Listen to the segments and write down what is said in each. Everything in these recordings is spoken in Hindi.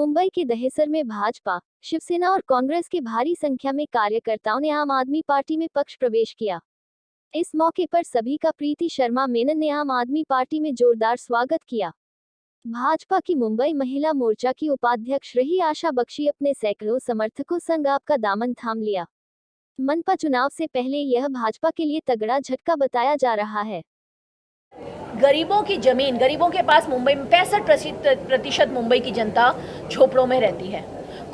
मुंबई के दहिसर में भाजपा, शिवसेना और कांग्रेस के भारी संख्या में कार्यकर्ताओं ने आम आदमी पार्टी में पक्ष प्रवेश किया। इस मौके पर सभी का प्रीति शर्मा मेनन ने आम आदमी पार्टी में जोरदार स्वागत किया। भाजपा की मुंबई महिला मोर्चा की उपाध्यक्ष रही आशा बख्शी अपने सैकड़ों समर्थकों संग आपका दामन थाम लिया। मनपा चुनाव से पहले यह भाजपा के लिए तगड़ा झटका बताया जा रहा है। गरीबों की जमीन, गरीबों के पास मुंबई में 65% मुंबई की जनता झोपड़ों में रहती है।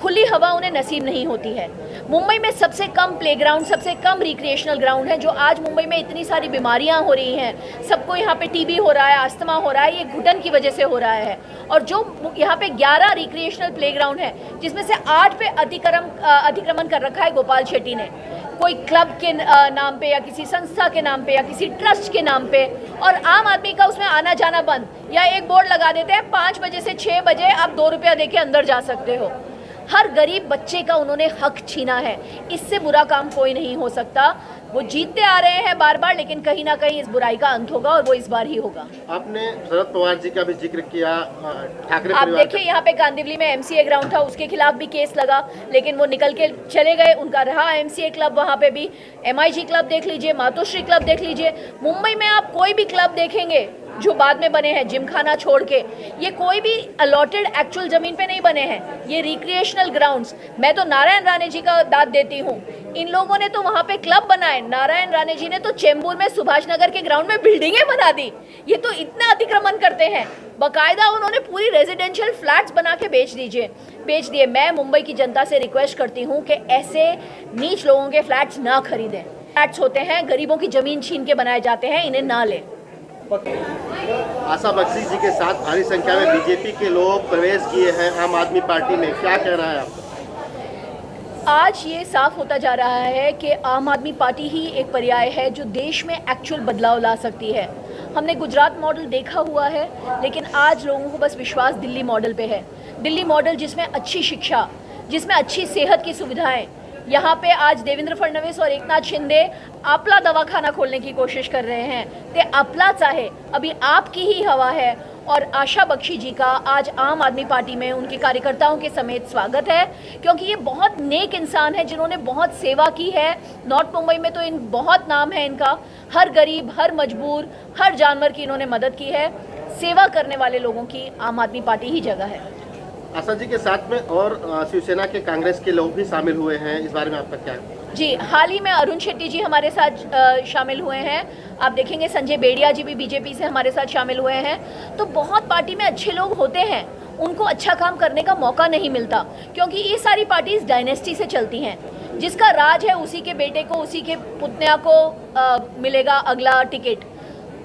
खुली हवा उन्हें नसीब नहीं होती है। मुंबई में सबसे कम प्लेग्राउंड, सबसे कम रिक्रिएशनल ग्राउंड है। जो आज मुंबई में इतनी सारी बीमारियां हो रही हैं, सबको यहाँ पे टीबी हो रहा है, अस्थमा हो रहा है, ये घुटन की वजह से हो रहा है। और जो यहाँ पे 11 रिक्रिएशनल प्लेग्राउंड है, जिसमें से 8 पे अतिक्रमण कर रखा है गोपाल शेट्टी ने, कोई क्लब के नाम पे या किसी संस्था के नाम पे या किसी ट्रस्ट के नाम पे, और आम आदमी का उसमें आना जाना बंद। या एक बोर्ड लगा देते हैं 5 बजे से 6 बजे आप 2 रुपया देके अंदर जा सकते हो। हर गरीब बच्चे का उन्होंने हक छीना है। इससे बुरा काम कोई नहीं हो सकता। वो जीतते आ रहे हैं बार बार, लेकिन कहीं ना कहीं इस बुराई का अंत होगा और वो इस बार ही होगा। आपने शरद पवार जी का भी जिक्र किया, ठाकरे आप देखिए यहाँ पे कांदिवली में एमसीए ग्राउंड था, उसके खिलाफ भी केस लगा, लेकिन वो निकल के चले गए। उनका रहा एमसीए क्लब, वहाँ पे भी एमआईजी क्लब देख लीजिए, मातोश्री क्लब देख लीजिए। मुंबई में आप कोई भी क्लब देखेंगे जो बाद में बने हैं, जिमखाना छोड़ के, ये कोई भी अलॉटेड एक्चुअल जमीन पे नहीं बने हैं, ये रिक्रिएशनल ग्राउंड्स। मैं तो नारायण राणे जी का दाद देती हूँ। इन लोगों ने तो वहाँ पे क्लब बनाए। नारायण राणे जी ने तो चेंबूर में सुभाष नगर के ग्राउंड में बिल्डिंगें बना दी। ये तो इतना अतिक्रमण करते हैं, बाकायदा उन्होंने पूरी रेजिडेंशियल फ्लैट्स बना के बेच दिए। मैं मुंबई की जनता से रिक्वेस्ट करती हूँ कि ऐसे नीच लोगों के फ्लैट्स ना खरीदें। फ्लैट्स होते हैं, गरीबों की जमीन छीन के बनाए जाते हैं, इन्हें ना लें। आशा बख्शी जी के साथ भारी संख्या में बीजेपी के लोग प्रवेश किए हैं आम आदमी पार्टी में, क्या कहना है आपका? आज ये साफ होता जा रहा है कि आम आदमी पार्टी ही एक पर्याय है जो देश में एक्चुअल बदलाव ला सकती है। हमने गुजरात मॉडल देखा हुआ है, लेकिन आज लोगों को बस विश्वास दिल्ली मॉडल पे है। दिल्ली मॉडल जिसमें अच्छी शिक्षा, जिसमें अच्छी सेहत की सुविधाएं, यहाँ पे आज देवेंद्र फडणवीस और एकनाथ शिंदे आपला दवाखाना खोलने की कोशिश कर रहे हैं। ते आपला चाहे अभी आपकी ही हवा है। और आशा बख्शी जी का आज आम आदमी पार्टी में उनके कार्यकर्ताओं के समेत स्वागत है, क्योंकि ये बहुत नेक इंसान है जिन्होंने बहुत सेवा की है। नॉर्थ मुंबई में तो इन बहुत नाम है इनका। हर गरीब, हर मजबूर, हर जानवर की इन्होंने मदद की है। सेवा करने वाले लोगों की आम आदमी पार्टी ही जगह है। आशा जी के साथ में और शिवसेना के, कांग्रेस के लोग भी शामिल हुए हैं, इस बारे में आपका क्या है? जी, हाल ही में अरुण शेट्टी जी हमारे साथ शामिल हुए हैं। आप देखेंगे संजय बेड़िया जी भी बीजेपी से हमारे साथ शामिल हुए हैं। तो बहुत पार्टी में अच्छे लोग होते हैं, उनको अच्छा काम करने का मौका नहीं मिलता, क्योंकि ये सारी पार्टीज डायनेस्टी से चलती हैं। जिसका राज है उसी के बेटे को, उसी के पुतन्या को मिलेगा अगला टिकट।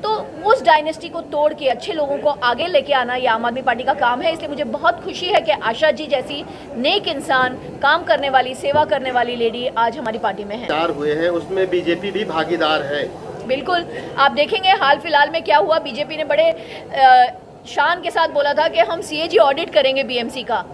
तो उस डायनेस्टी को तोड़ के अच्छे लोगों को आगे लेके आना ये आम आदमी पार्टी का काम है। इसलिए मुझे बहुत खुशी है कि आशा जी जैसी नेक इंसान, काम करने वाली, सेवा करने वाली लेडी आज हमारी पार्टी में है। हुए हैं, उसमें बीजेपी भी भागीदार है। बिल्कुल, आप देखेंगे हाल फिलहाल में क्या हुआ। बीजेपी ने बड़े शान के साथ बोला था कि हम सीएजी ऑडिट करेंगे बीएमसी का।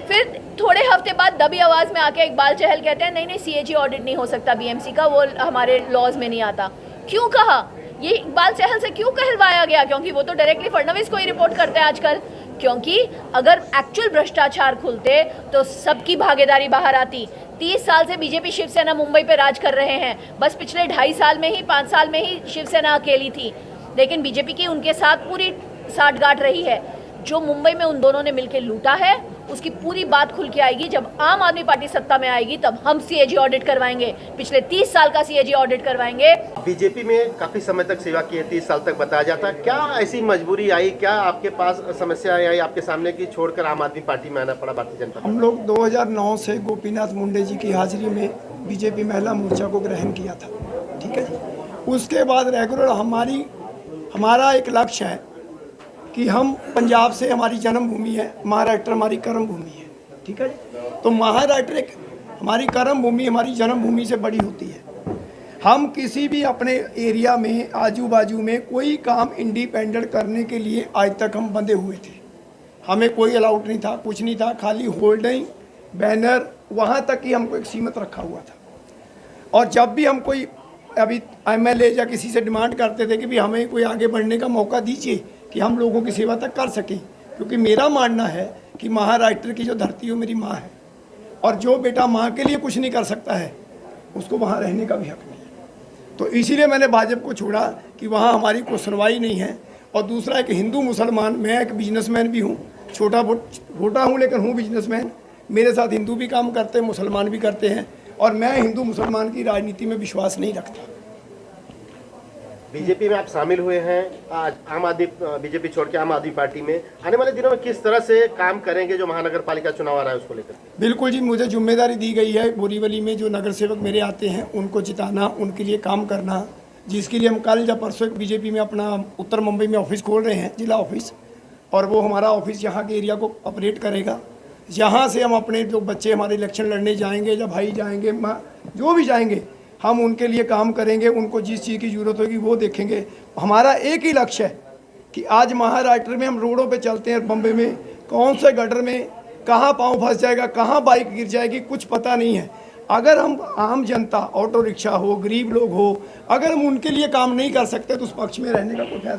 फिर थोड़े हफ्ते बाद दबी आवाज में आके इकबाल चहल कहते हैं नहीं सीएजी ऑडिट नहीं हो सकता बीएमसी का, वो हमारे लॉज में नहीं आता। क्यों कहा? ये इकबाल चहल से क्यों कहलवाया गया? क्योंकि वो तो डायरेक्टली फडणवीस को ही रिपोर्ट करते हैं आजकल। क्योंकि अगर एक्चुअल भ्रष्टाचार खुलते तो सबकी भागीदारी बाहर आती। 30 साल से बीजेपी शिवसेना मुंबई पे राज कर रहे हैं। बस पिछले 2.5 साल में ही, 5 साल में ही शिवसेना अकेली थी, लेकिन बीजेपी की उनके साथ पूरी साठगांठ रही है। जो मुंबई में उन दोनों ने मिलकर लूटा है, उसकी पूरी बात खुल के आएगी जब आम आदमी पार्टी सत्ता में आएगी। तब हम सीएजी ऑडिट करवाएंगे, पिछले 30 साल का सीएजी ऑडिट करवाएंगे। बीजेपी में काफी समय तक सेवा की है, 30 साल तक बताया जाता है। क्या ऐसी मजबूरी आई, क्या आपके पास समस्या आई आपके सामने की छोड़कर आम आदमी पार्टी में आना पड़ा भारतीय जनता? हम लोग 2009 से गोपीनाथ मुंडे जी की हाजिरी में बीजेपी महिला मोर्चा को ग्रहण किया था, ठीक है जी। उसके बाद रेगुलर हमारा एक लक्ष्य है कि हम पंजाब से, हमारी जन्मभूमि है, महाराष्ट्र हमारी कर्म भूमि है, ठीक है। तो महाराष्ट्र एक हमारी कर्म भूमि, हमारी जन्मभूमि से बड़ी होती है। हम किसी भी अपने एरिया में, आजू बाजू में कोई काम इंडिपेंडेंट करने के लिए आज तक हम बंधे हुए थे। हमें कोई अलाउड नहीं था, कुछ नहीं था, खाली होल्डिंग, बैनर, वहाँ तक ही हमको एक सीमित रखा हुआ था। और जब भी हम कोई अभी एमएलए या किसी से डिमांड करते थे कि भी हमें कोई आगे बढ़ने का मौका दीजिए कि हम लोगों की सेवा तक कर सकें, क्योंकि मेरा मानना है कि महाराष्ट्र की जो धरती है मेरी माँ है, और जो बेटा माँ के लिए कुछ नहीं कर सकता है उसको वहाँ रहने का भी हक नहीं है। तो इसीलिए मैंने भाजपा को छोड़ा कि वहाँ हमारी कोई सुनवाई नहीं है। और दूसरा, एक हिंदू मुसलमान, मैं एक बिजनेसमैन भी हूँ, छोटा हूँ लेकिन हूँ बिजनेसमैन। मेरे साथ हिंदू भी काम करते हैं, मुसलमान भी करते हैं, और मैं हिंदू मुसलमान की राजनीति में विश्वास नहीं रखता। बीजेपी में आप शामिल हुए हैं, आज आम आदमी बीजेपी छोड़ के आम आदमी पार्टी में, आने वाले दिनों में किस तरह से काम करेंगे जो महानगर पालिका चुनाव आ रहा है उसको लेकर? बिल्कुल जी, मुझे जिम्मेदारी दी गई है बोरीवली में जो नगर सेवक मेरे आते हैं उनको जिताना, उनके लिए काम करना, जिसके लिए हम कल या परसों एक बीजेपी में अपना उत्तर मुंबई में ऑफिस खोल रहे हैं, जिला ऑफिस, और वो हमारा ऑफिस यहाँ के एरिया को ऑपरेट करेगा। यहाँ से हम अपने जो बच्चे हमारे इलेक्शन लड़ने जाएंगे या भाई जाएंगे, जो भी जाएंगे, हम उनके लिए काम करेंगे, उनको जिस चीज़ की ज़रूरत होगी वो देखेंगे। हमारा एक ही लक्ष्य है कि आज महाराष्ट्र में हम रोडों पे चलते हैं, बम्बई में कौन से गटर में कहाँ पाँव फंस जाएगा, कहाँ बाइक गिर जाएगी, कुछ पता नहीं है। अगर हम आम जनता, ऑटो रिक्शा हो, गरीब लोग हो, अगर हम उनके लिए काम नहीं कर सकते तो उस पक्ष में रहने का कोई फायदा